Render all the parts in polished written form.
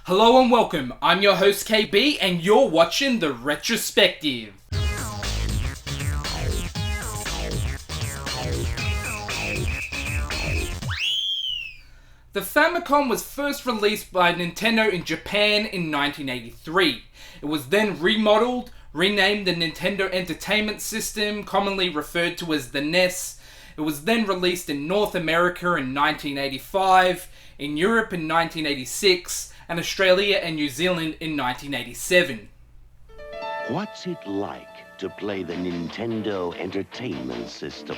Hello and welcome, I'm your host KB and you're watching the Retrospective. The Famicom was first released by Nintendo in Japan in 1983. It was then remodeled, renamed the Nintendo Entertainment System, commonly referred to as the NES. It was then released in North America in 1985, in Europe in 1986, and Australia and New Zealand in 1987. What's it like to play the Nintendo Entertainment System?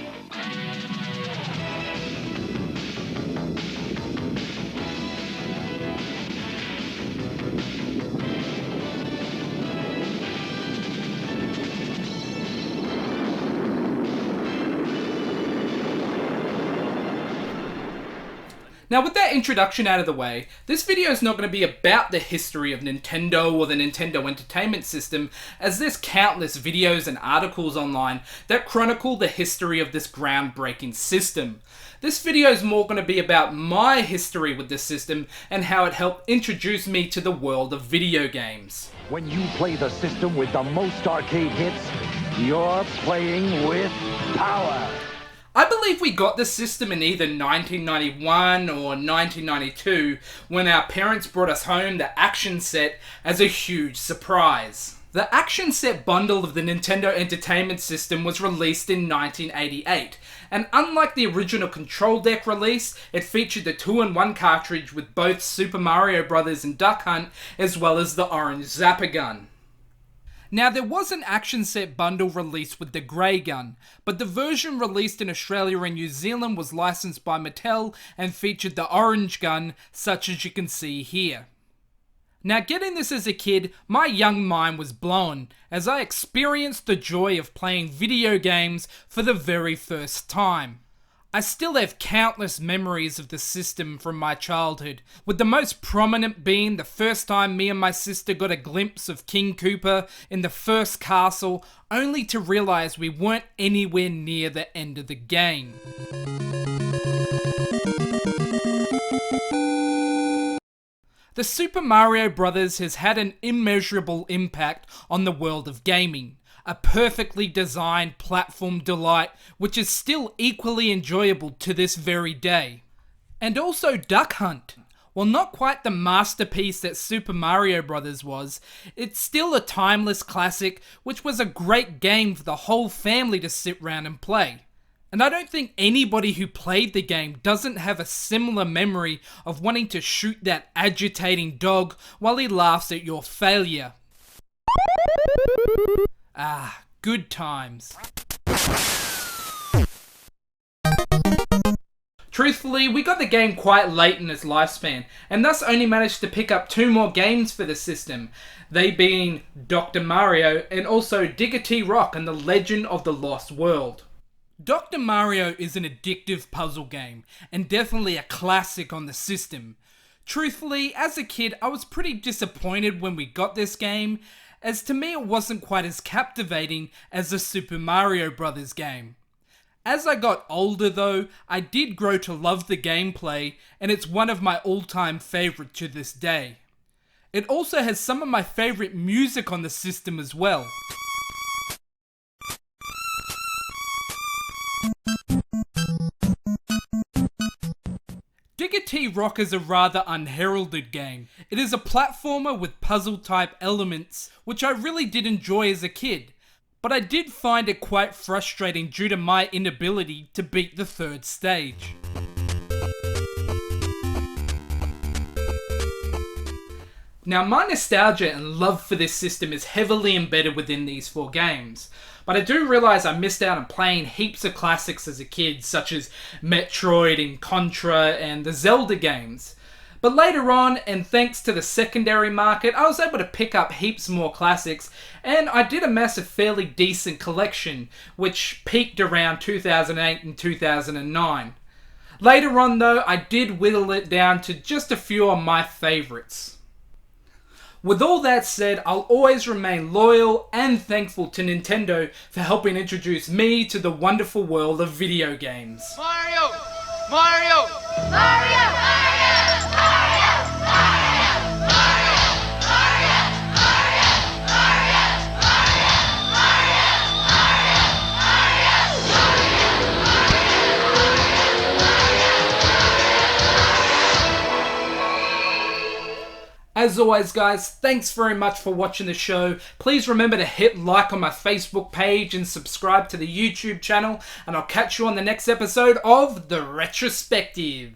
Now with that introduction out of the way, this video is not going to be about the history of Nintendo or the Nintendo Entertainment System, as there's countless videos and articles online that chronicle the history of this groundbreaking system. This video is more going to be about my history with this system and how it helped introduce me to the world of video games. When you play the system with the most arcade hits, you're playing with power. I believe we got the system in either 1991 or 1992 when our parents brought us home the action set as a huge surprise. The action set bundle of the Nintendo Entertainment System was released in 1988, and unlike the original Control Deck release, it featured the 2-in-1 cartridge with both Super Mario Bros. And Duck Hunt, as well as the orange Zapper gun. Now, there was an action set bundle released with the grey gun, but the version released in Australia and New Zealand was licensed by Mattel and featured the orange gun, such as you can see here. Now, getting this as a kid, my young mind was blown, as I experienced the joy of playing video games for the very first time. I still have countless memories of the system from my childhood, with the most prominent being the first time me and my sister got a glimpse of King Koopa in the first castle, only to realise we weren't anywhere near the end of the game. The Super Mario Bros. Has had an immeasurable impact on the world of gaming. A perfectly designed platform delight which is still equally enjoyable to this very day. And also Duck Hunt. While not quite the masterpiece that Super Mario Bros. Was, it's still a timeless classic which was a great game for the whole family to sit round and play. And I don't think anybody who played the game doesn't have a similar memory of wanting to shoot that agitating dog while he laughs at your failure. Ah, good times. Truthfully, we got the game quite late in its lifespan, and thus only managed to pick up 2 more games for the system, they being Dr. Mario and also Digger Rock and the Legend of the Lost World. Dr. Mario is an addictive puzzle game, and definitely a classic on the system. Truthfully, as a kid, I was pretty disappointed when we got this game, as to me it wasn't quite as captivating as the Super Mario Bros. Game. As I got older though, I did grow to love the gameplay, and it's one of my all-time favourite to this day. It also has some of my favourite music on the system as well. Digger Rock is a rather unheralded game. It is a platformer with puzzle type elements, which I really did enjoy as a kid, but I did find it quite frustrating due to my inability to beat the 3rd stage. Now, my nostalgia and love for this system is heavily embedded within these 4 games, but I do realise I missed out on playing heaps of classics as a kid, such as Metroid and Contra and the Zelda games. But later on, and thanks to the secondary market, I was able to pick up heaps more classics, and I did amass a fairly decent collection, which peaked around 2008 and 2009. Later on though, I did whittle it down to just a few of my favourites. With all that said, I'll always remain loyal and thankful to Nintendo for helping introduce me to the wonderful world of video games. Mario! Mario! Mario! Mario! Mario! Mario! Mario! As always, guys, thanks very much for watching the show. Please remember to hit like on my Facebook page and subscribe to the YouTube channel, and I'll catch you on the next episode of The Retrospective.